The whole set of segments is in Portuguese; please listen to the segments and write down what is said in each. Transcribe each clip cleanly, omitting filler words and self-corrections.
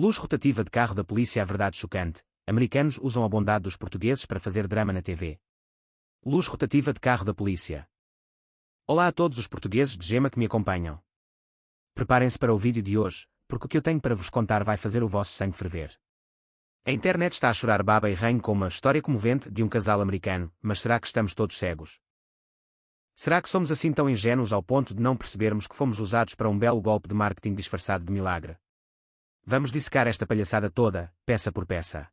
Luz rotativa de carro da polícia. A verdade chocante. Americanos usam a bondade dos portugueses para fazer drama na TV. Luz rotativa de carro da polícia. Olá a todos os portugueses de Gema que me acompanham. Preparem-se para o vídeo de hoje, porque o que eu tenho para vos contar vai fazer o vosso sangue ferver. A internet está a chorar baba e ranho com uma história comovente de um casal americano, mas será que estamos todos cegos? Será que somos assim tão ingênuos ao ponto de não percebermos que fomos usados para um belo golpe de marketing disfarçado de milagre? Vamos dissecar esta palhaçada toda, peça por peça.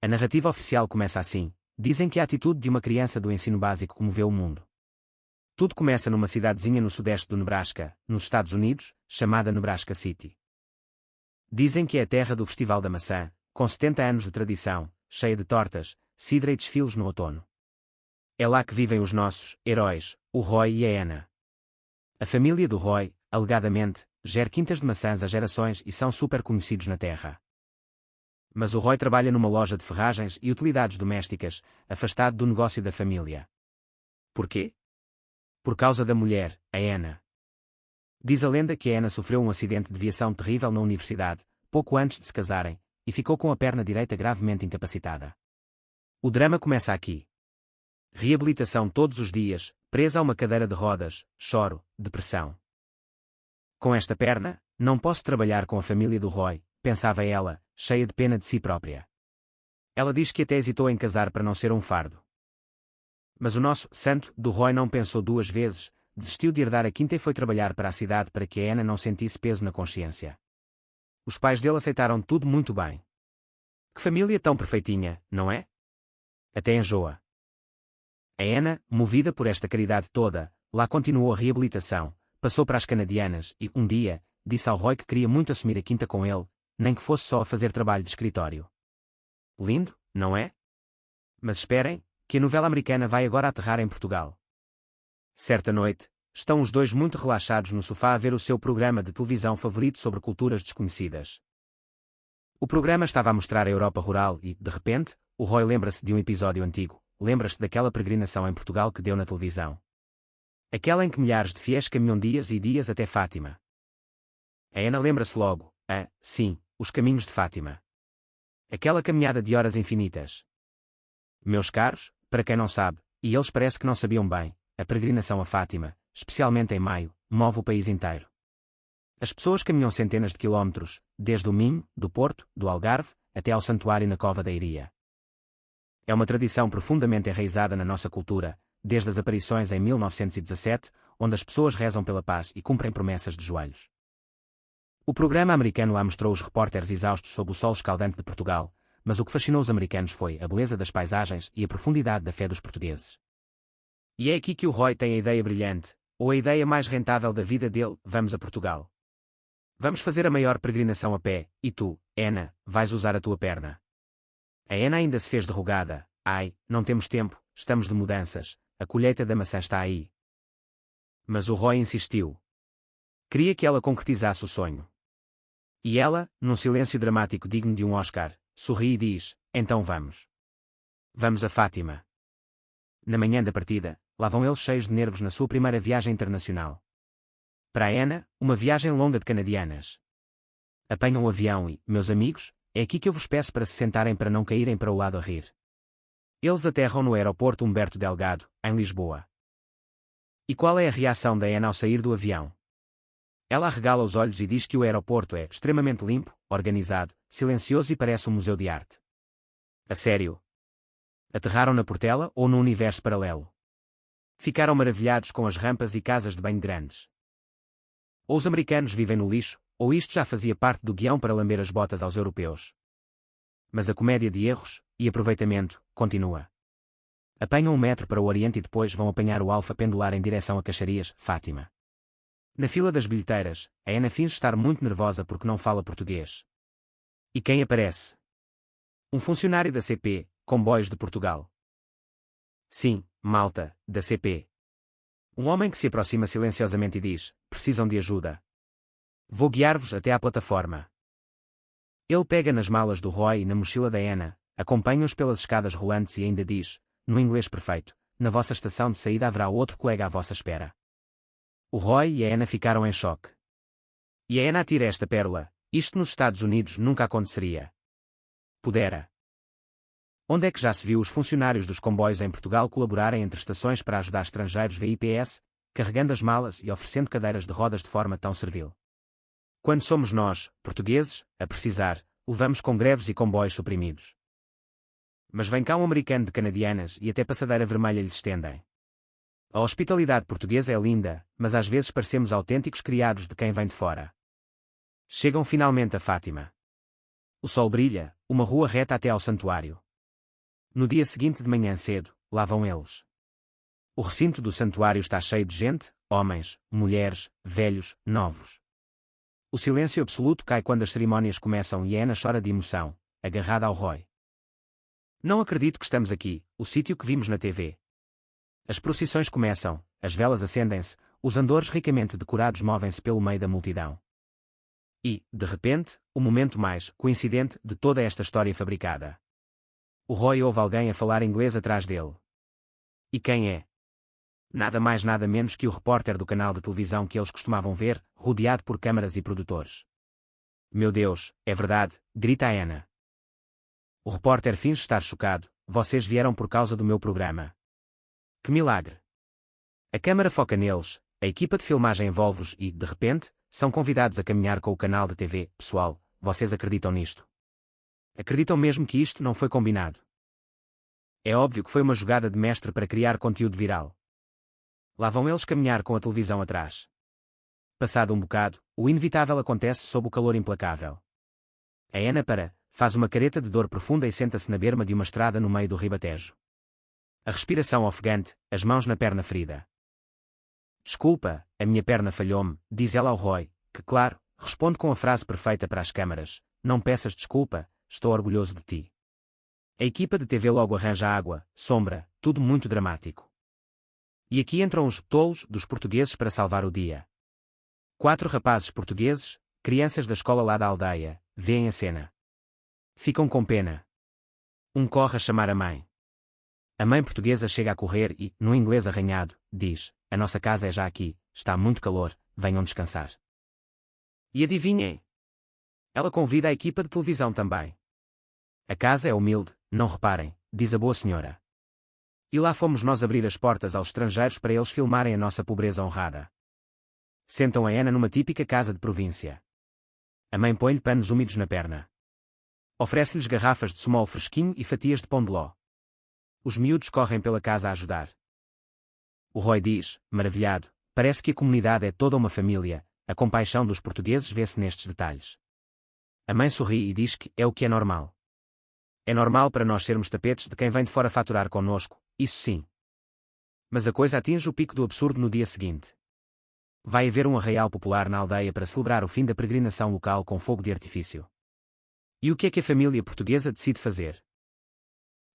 A narrativa oficial começa assim. Dizem que a atitude de uma criança do ensino básico comoveu o mundo. Tudo começa numa cidadezinha no sudeste do Nebraska, nos Estados Unidos, chamada Nebraska City. Dizem que é a terra do Festival da Maçã, com 70 anos de tradição, cheia de tortas, cidra e desfiles no outono. É lá que vivem os nossos heróis, o Roy e a Anna. A família do Roy, alegadamente, gera quintas de maçãs há gerações e são super conhecidos na terra. Mas o Roy trabalha numa loja de ferragens e utilidades domésticas, afastado do negócio da família. Porquê? Por causa da mulher, a Anna. Diz a lenda que a Anna sofreu um acidente de viação terrível na universidade, pouco antes de se casarem, e ficou com a perna direita gravemente incapacitada. O drama começa aqui. Reabilitação todos os dias, presa a uma cadeira de rodas, choro, depressão. Com esta perna, não posso trabalhar com a família do Roy, pensava ela, cheia de pena de si própria. Ela diz que até hesitou em casar para não ser um fardo. Mas o nosso santo do Roy não pensou duas vezes, desistiu de herdar a quinta e foi trabalhar para a cidade para que a Anna não sentisse peso na consciência. Os pais dele aceitaram tudo muito bem. Que família tão perfeitinha, não é? Até enjoa. A Anna, movida por esta caridade toda, lá continuou a reabilitação, passou para as canadianas e, um dia, disse ao Roy que queria muito assumir a quinta com ele, nem que fosse só a fazer trabalho de escritório. Lindo, não é? Mas esperem, que a novela americana vai agora aterrar em Portugal. Certa noite, estão os dois muito relaxados no sofá a ver o seu programa de televisão favorito sobre culturas desconhecidas. O programa estava a mostrar a Europa rural e, de repente, o Roy lembra-se de um episódio antigo, lembra-se daquela peregrinação em Portugal que deu na televisão. Aquela em que milhares de fiéis caminham dias e dias até Fátima. A Anna lembra-se logo, sim, os caminhos de Fátima. Aquela caminhada de horas infinitas. Meus caros, para quem não sabe, e eles parece que não sabiam bem, a peregrinação a Fátima, especialmente em maio, move o país inteiro. As pessoas caminham centenas de quilómetros, desde o Minho, do Porto, do Algarve, até ao santuário na Cova da Iria. É uma tradição profundamente enraizada na nossa cultura, desde as aparições em 1917, onde as pessoas rezam pela paz e cumprem promessas de joelhos. O programa americano lá mostrou os repórteres exaustos sob o sol escaldante de Portugal, mas o que fascinou os americanos foi a beleza das paisagens e a profundidade da fé dos portugueses. E é aqui que o Roy tem a ideia brilhante, ou a ideia mais rentável da vida dele: vamos a Portugal. Vamos fazer a maior peregrinação a pé, e tu, Anna, vais usar a tua perna. A Anna ainda se fez de rogada: ai, não temos tempo, estamos de mudanças, a colheita da maçã está aí. Mas o Roy insistiu. Queria que ela concretizasse o sonho. E ela, num silêncio dramático digno de um Oscar, sorri e diz: então vamos. Vamos a Fátima. Na manhã da partida, lá vão eles cheios de nervos na sua primeira viagem internacional. Para a Anna, uma viagem longa de canadianas. Apanham o avião e, meus amigos, é aqui que eu vos peço para se sentarem para não caírem para o lado a rir. Eles aterram no aeroporto Humberto Delgado, em Lisboa. E qual é a reação da Anna ao sair do avião? Ela arregala os olhos e diz que o aeroporto é extremamente limpo, organizado, silencioso e parece um museu de arte. A sério? Aterraram na Portela ou no universo paralelo? Ficaram maravilhados com as rampas e casas de banho grandes. Ou os americanos vivem no lixo, ou isto já fazia parte do guião para lamber as botas aos europeus. Mas a comédia de erros e aproveitamento continua. Apanham o metro para o Oriente e depois vão apanhar o Alfa pendular em direção a Caxarias, Fátima. Na fila das bilheteiras, a Anna finge estar muito nervosa porque não fala português. E quem aparece? Um funcionário da CP, Comboios de Portugal. Sim, malta, da CP. Um homem que se aproxima silenciosamente e diz: precisam de ajuda. Vou guiar-vos até à plataforma. Ele pega nas malas do Roy e na mochila da Anna, acompanha-os pelas escadas rolantes e ainda diz, no inglês perfeito: na vossa estação de saída haverá outro colega à vossa espera. O Roy e a Anna ficaram em choque. E a Anna atira esta pérola: Isto nos Estados Unidos nunca aconteceria. Pudera. Onde é que já se viu os funcionários dos comboios em Portugal colaborarem entre estações para ajudar estrangeiros VIPs, carregando as malas e oferecendo cadeiras de rodas de forma tão servil? Quando somos nós, portugueses, a precisar, levamos com greves e comboios suprimidos. Mas vem cá um americano de canadianas e até passadeira vermelha lhes estendem. A hospitalidade portuguesa é linda, mas às vezes parecemos autênticos criados de quem vem de fora. Chegam finalmente a Fátima. O sol brilha, uma rua reta até ao santuário. No dia seguinte de manhã cedo, lá vão eles. O recinto do santuário está cheio de gente, homens, mulheres, velhos, novos. O silêncio absoluto cai quando as cerimónias começam e Ana chora de emoção, agarrada ao Roy. Não acredito que estamos aqui, o sítio que vimos na TV. As procissões começam, as velas acendem-se, os andores ricamente decorados movem-se pelo meio da multidão. E, de repente, o momento mais coincidente de toda esta história fabricada. O Roy ouve alguém a falar inglês atrás dele. E quem é? Nada mais nada menos que o repórter do canal de televisão que eles costumavam ver, rodeado por câmaras e produtores. Meu Deus, é verdade, grita a Ana. O repórter finge estar chocado, vocês vieram por causa do meu programa. Que milagre! A câmara foca neles, a equipa de filmagem envolve-os e, de repente, são convidados a caminhar com o canal de TV. Pessoal, vocês acreditam nisto? Acreditam mesmo que isto não foi combinado? É óbvio que foi uma jogada de mestre para criar conteúdo viral. Lá vão eles caminhar com a televisão atrás. Passado um bocado, o inevitável acontece sob o calor implacável. A Ana faz uma careta de dor profunda e senta-se na berma de uma estrada no meio do Ribatejo. A respiração ofegante, as mãos na perna ferida. Desculpa, a minha perna falhou-me, diz ela ao Roy, que claro, responde com a frase perfeita para as câmaras, não peças desculpa, estou orgulhoso de ti. A equipa de TV logo arranja água, sombra, tudo muito dramático. E aqui entram os tolos dos portugueses para salvar o dia. 4 rapazes portugueses, crianças da escola lá da aldeia, veem a cena. Ficam com pena. Um corre a chamar a mãe. A mãe portuguesa chega a correr e, no inglês arranhado, diz, a nossa casa é já aqui, está muito calor, venham descansar. E adivinhem? Ela convida a equipa de televisão também. A casa é humilde, não reparem, diz a boa senhora. E lá fomos nós abrir as portas aos estrangeiros para eles filmarem a nossa pobreza honrada. Sentam a Ana numa típica casa de província. A mãe põe-lhe panos úmidos na perna. Oferece-lhes garrafas de sumol fresquinho e fatias de pão de ló. Os miúdos correm pela casa a ajudar. O Roy diz, maravilhado, parece que a comunidade é toda uma família, a compaixão dos portugueses vê-se nestes detalhes. A mãe sorri e diz que é o que é normal. É normal para nós sermos tapetes de quem vem de fora faturar connosco, isso sim. Mas a coisa atinge o pico do absurdo no dia seguinte. Vai haver um arraial popular na aldeia para celebrar o fim da peregrinação local com fogo de artifício. E o que é que a família portuguesa decide fazer?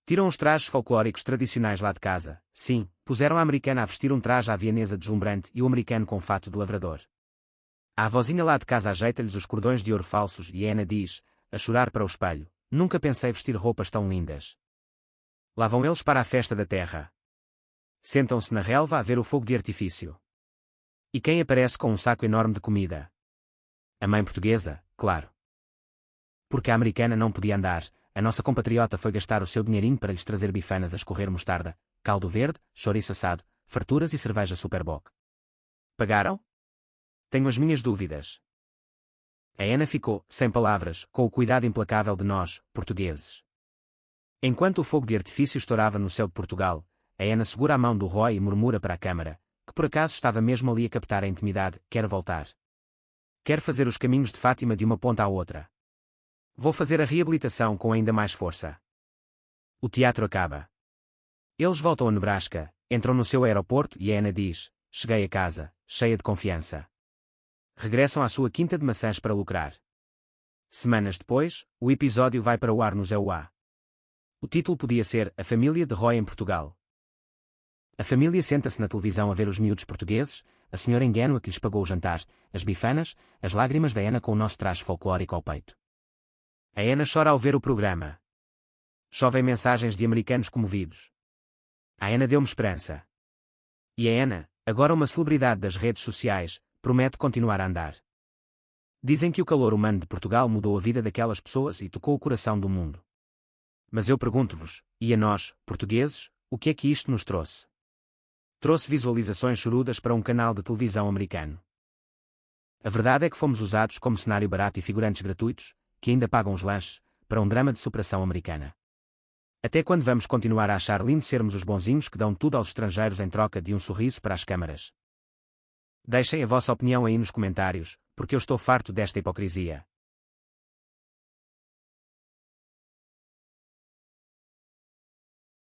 Tiram os trajes folclóricos tradicionais lá de casa, sim, puseram a americana a vestir um traje à vienesa deslumbrante e o americano com fato de lavrador. A avózinha lá de casa ajeita-lhes os cordões de ouro falsos e a Ana diz, a chorar para o espelho, nunca pensei vestir roupas tão lindas. Lá vão eles para a festa da terra. Sentam-se na relva a ver o fogo de artifício. E quem aparece com um saco enorme de comida? A mãe portuguesa, claro. Porque a americana não podia andar, a nossa compatriota foi gastar o seu dinheirinho para lhes trazer bifanas a escorrer mostarda, caldo verde, chouriço assado, farturas e cerveja Superboc. Pagaram? Tenho as minhas dúvidas. A Ana ficou, sem palavras, com o cuidado implacável de nós, portugueses. Enquanto o fogo de artifício estourava no céu de Portugal, a Ana segura a mão do Roy e murmura para a câmara, que por acaso estava mesmo ali a captar a intimidade, quer voltar. Quer fazer os caminhos de Fátima de uma ponta à outra. Vou fazer a reabilitação com ainda mais força. O teatro acaba. Eles voltam a Nebraska, entram no seu aeroporto e a Ana diz, cheguei a casa, cheia de confiança. Regressam à sua quinta de maçãs para lucrar. Semanas depois, o episódio vai para o ar no ZEUA. O título podia ser A Família de Roy em Portugal. A família senta-se na televisão a ver os miúdos portugueses, a senhora ingênua que lhes pagou o jantar, as bifanas, as lágrimas da Ana com o nosso traje folclórico ao peito. A Ana chora ao ver o programa. Chovem mensagens de americanos comovidos. A Ana deu-me esperança. E a Ana, agora uma celebridade das redes sociais, promete continuar a andar. Dizem que o calor humano de Portugal mudou a vida daquelas pessoas e tocou o coração do mundo. Mas eu pergunto-vos, e a nós, portugueses, o que é que isto nos trouxe? Trouxe visualizações chorudas para um canal de televisão americano. A verdade é que fomos usados como cenário barato e figurantes gratuitos, que ainda pagam os lanches, para um drama de superação americana. Até quando vamos continuar a achar lindo sermos os bonzinhos que dão tudo aos estrangeiros em troca de um sorriso para as câmaras? Deixem a vossa opinião aí nos comentários, porque eu estou farto desta hipocrisia.